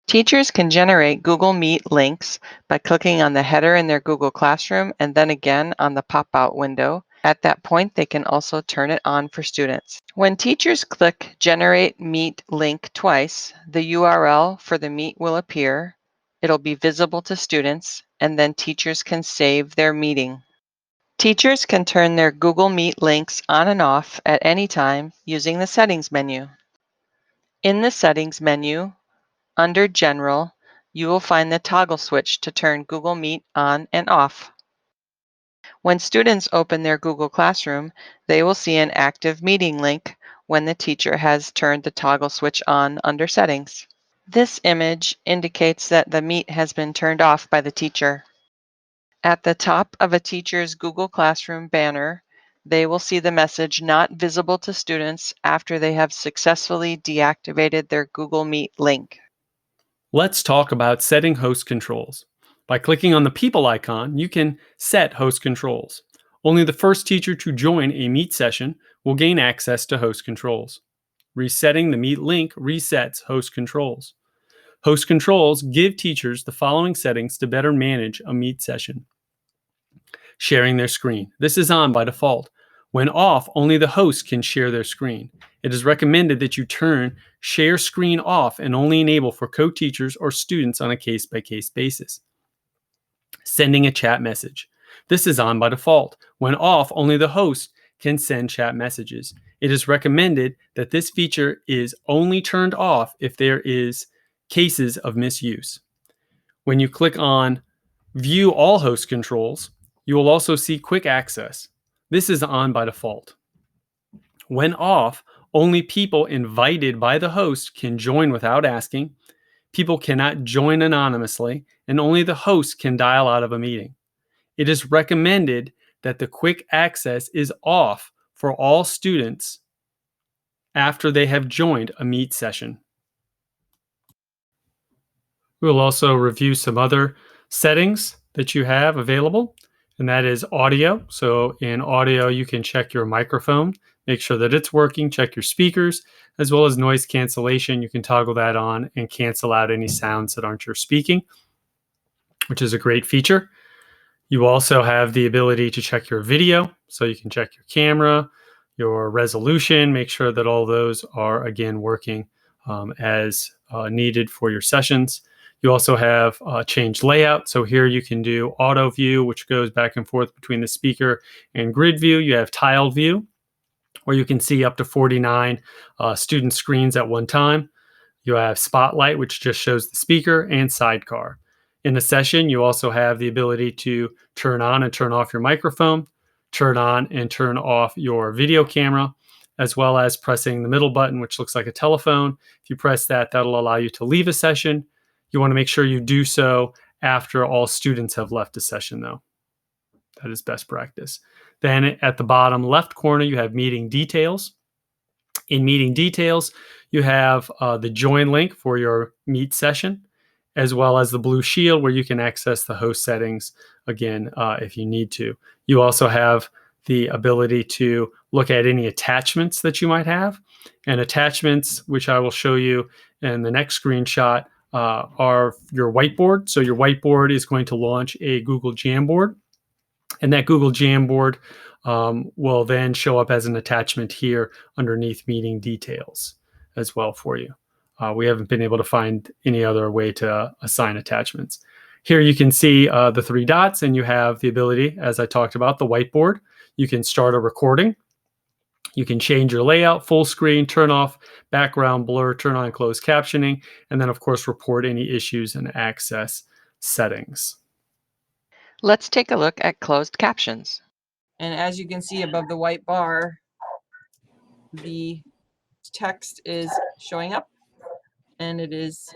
Teachers can generate Google Meet links by clicking on the header in their Google Classroom and then again on the pop-out window. At that point, they can also turn it on for students. When teachers click Generate Meet Link twice, the URL for the Meet will appear. It'll be visible to students, and then teachers can save their meeting. Teachers can turn their Google Meet links on and off at any time using the Settings menu. In the Settings menu, under General, you will find the toggle switch to turn Google Meet on and off. When students open their Google Classroom, they will see an active meeting link when the teacher has turned the toggle switch on under Settings. This image indicates that the Meet has been turned off by the teacher. At the top of a teacher's Google Classroom banner, they will see the message "Not visible to students" after they have successfully deactivated their Google Meet link. Let's talk about setting host controls. By clicking on the people icon, you can set host controls. Only the first teacher to join a Meet session will gain access to host controls. Resetting the Meet link resets host controls. Host controls give teachers the following settings to better manage a Meet session. Sharing their screen. This is on by default. When off, only the host can share their screen. It is recommended that you turn Share Screen off and only enable for co-teachers or students on a case-by-case basis. Sending a chat message. This is on by default. When off, only the host can send chat messages. It is recommended that this feature is only turned off if there is cases of misuse. When you click on View All Host Controls, you will also see Quick Access. This is on by default. When off, only people invited by the host can join without asking. People cannot join anonymously, and only the host can dial out of a meeting. It is recommended that the quick access is off for all students after they have joined a Meet session. We'll also review some other settings that you have available, and that is audio. So in audio, you can check your microphone, make sure that it's working, check your speakers, as well as noise cancellation. You can toggle that on and cancel out any sounds that aren't your speaking, which is a great feature. You also have the ability to check your video. So you can check your camera, your resolution, make sure that all those are, again, working as needed for your sessions. You also have changed layout. So here you can do auto view, which goes back and forth between the speaker and grid view. You have tiled view, where you can see up to 49 student screens at one time. You have spotlight, which just shows the speaker, and sidecar. In a session, you also have the ability to turn on and turn off your microphone, turn on and turn off your video camera, as well as pressing the middle button, which looks like a telephone. If you press that, that'll allow you to leave a session. You want to make sure you do so after all students have left a session, though. That is best practice. Then at the bottom left corner, you have meeting details. In meeting details, you have the join link for your Meet session, as well as the blue shield where you can access the host settings again if you need to. You also have the ability to look at any attachments that you might have. And attachments, which I will show you in the next screenshot, are your whiteboard. So your whiteboard is going to launch a Google Jamboard. And that Google Jamboard will then show up as an attachment here underneath meeting details as well for you. We haven't been able to find any other way to assign attachments. Here you can see the three dots, and you have the ability, as I talked about, the whiteboard. You can start a recording. You can change your layout, full screen, turn off background blur, turn on closed captioning, and then, of course, report any issues and access settings. Let's take a look at closed captions. And as you can see above the white bar, the text is showing up and it is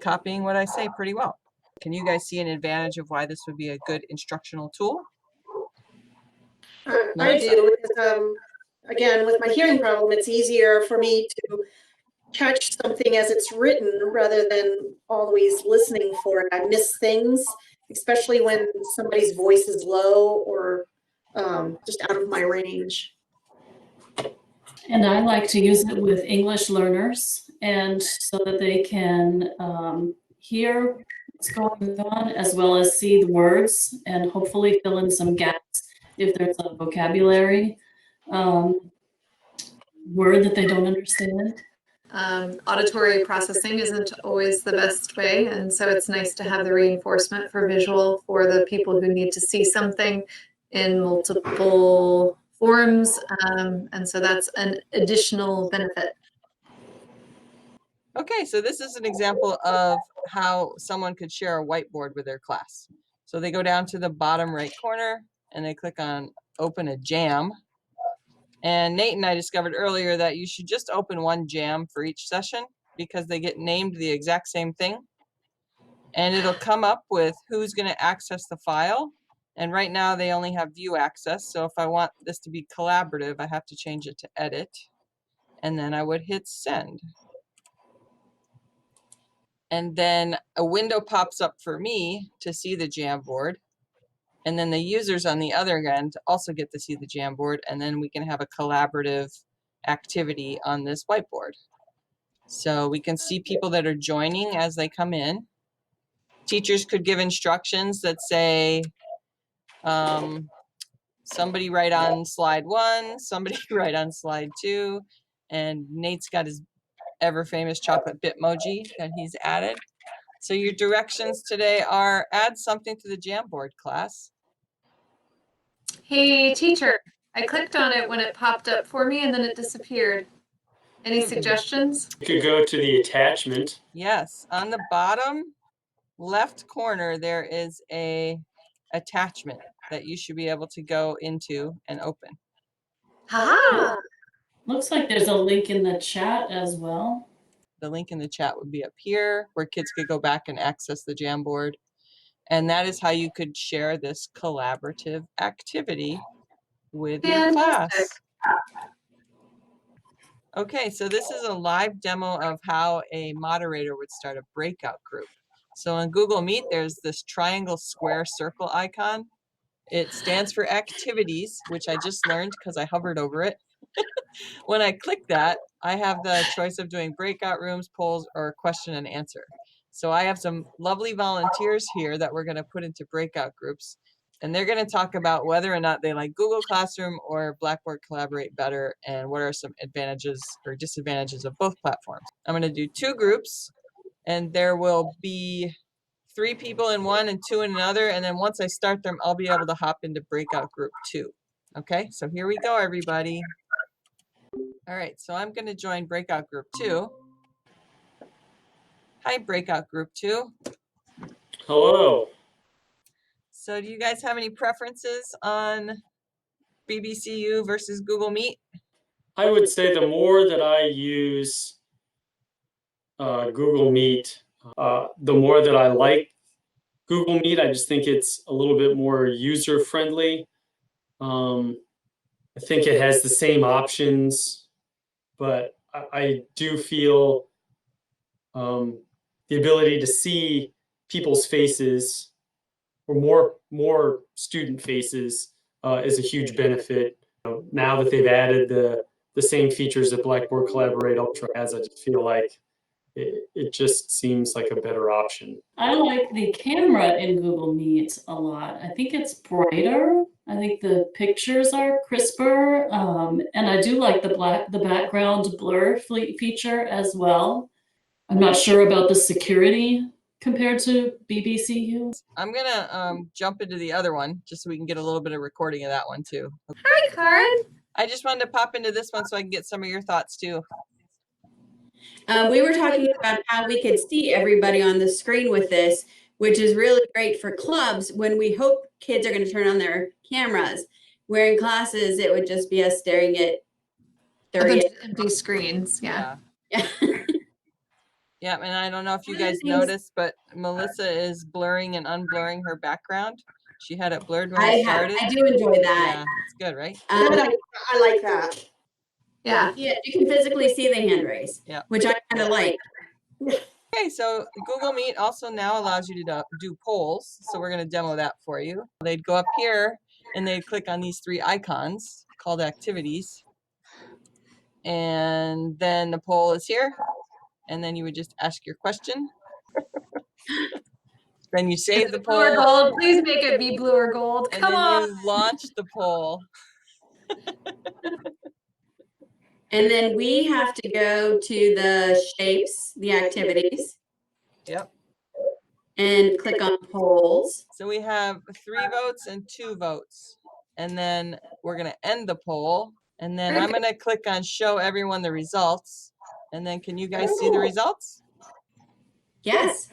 copying what I say pretty well. Can you guys see an advantage of why this would be a good instructional tool? I do, because again, with my hearing problem, it's easier for me to catch something as it's written rather than always listening for it. I miss things, especially when somebody's voice is low or just out of my range. And I like to use it with English learners and so that they can hear what's going on as well as see the words and hopefully fill in some gaps if there's a vocabulary word that they don't understand. Auditory processing isn't always the best way, and so it's nice to have the reinforcement for visual for the people who need to see something in multiple forms, and so that's an additional benefit. Okay, so this is an example of how someone could share a whiteboard with their class. So they go down to the bottom right corner and they click on open a jam. And Nate and I discovered earlier that you should just open one jam for each session because they get named the exact same thing. And it'll come up with who's going to access the file. And right now they only have view access. So if I want this to be collaborative, I have to change it to edit. And then I would hit send. And then a window pops up for me to see the Jamboard. And then the users on the other end also get to see the Jamboard. And then we can have a collaborative activity on this whiteboard. So we can see people that are joining as they come in. Teachers could give instructions that say, somebody write on slide 1, somebody write on slide 2. And Nate's got his ever famous chocolate Bitmoji that he's added. So your directions today are add something to the Jamboard, class. Hey, teacher, I clicked on it when it popped up for me and then it disappeared. Any suggestions? You could go to the attachment. Yes, on the bottom left corner, there is a attachment that you should be able to go into and open. Haha! Looks like there's a link in the chat as well. The link in the chat would be up here where kids could go back and access the Jamboard. And that is how you could share this collaborative activity with your class. Okay, so this is a live demo of how a moderator would start a breakout group. So in Google Meet, there's this triangle, square, circle icon. It stands for activities, which I just learned because I hovered over it. When I click that, I have the choice of doing breakout rooms, polls, or question and answer. So I have some lovely volunteers here that we're going to put into breakout groups. And they're going to talk about whether or not they like Google Classroom or Blackboard Collaborate better and what are some advantages or disadvantages of both platforms. I'm going to do 2 groups, and there will be 3 people in one and 2 in another. And then once I start them, I'll be able to hop into breakout group 2. Okay, so here we go, everybody. All right, so I'm going to join breakout group 2. Hi, breakout group 2. Hello. So do you guys have any preferences on BBCU versus Google Meet? I would say the more that I use Google Meet, the more that I like Google Meet. I just think it's a little bit more user friendly. I think it has the same options, but I do feel the ability to see people's faces or more student faces is a huge benefit. Now that they've added the same features that Blackboard Collaborate Ultra has, I just feel like it just seems like a better option. I like the camera in Google Meet a lot. I think it's brighter. I think the pictures are crisper, and I do like the background blur feature as well. I'm not sure about the security compared to BBCU. I'm going to jump into the other one just so we can get a little bit of recording of that one too. Hi, Karen. I just wanted to pop into this one so I can get some of your thoughts too. We were talking about how we could see everybody on the screen with this, which is really great for clubs when we hope kids are going to turn on their cameras. Where in classes, it would just be us staring at 30 empty screens. Yeah. Yeah. Yeah, and I don't know if you One of the guys things- noticed, but Melissa is blurring and unblurring her background. She had it blurred when I we started. do enjoy Yeah, that. it's good, right? I like that. Yeah. Yeah, you can physically see the hand raise, Yeah. which I kind of like. Okay, so Google Meet also now allows you to do polls. So we're going to demo that for you. They'd go up here and they'd click on these 3 icons called activities. And then the poll is here. and then you would just ask your question. Then you Is save it the blue or poll, gold? Please make it be blue or gold. and Come then on. you launch the poll. And then we have to go to the shapes, the activities, Yep. and click on polls. So we have 3 votes and 2 votes. And then we're going to end the poll. And then I'm going to click on show everyone the results. And then can you guys see the results? Yes.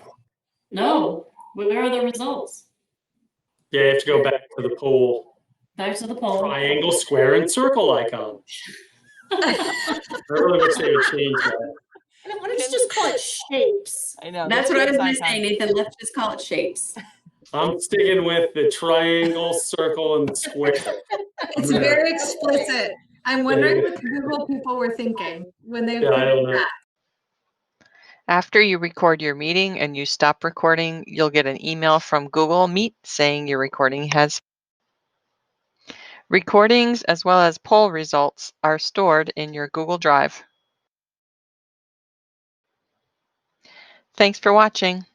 No, where are the results? Yeah, you have to go back to the poll. Back to the poll. Triangle, square, and circle icon. I really wish they would change that. Why don't you just call it shapes? I know. That's the what I was shapes going to say, icon. Nathan. Let's just call it shapes. I'm sticking with the triangle, circle, and square. It's very explicit. I'm wondering what the Google people were thinking when they Yeah, I don't know. that. After you record your meeting and you stop recording, you'll get an email from Google Meet saying your recording has. Recordings as well as poll results are stored in your Google Drive. Thanks for watching.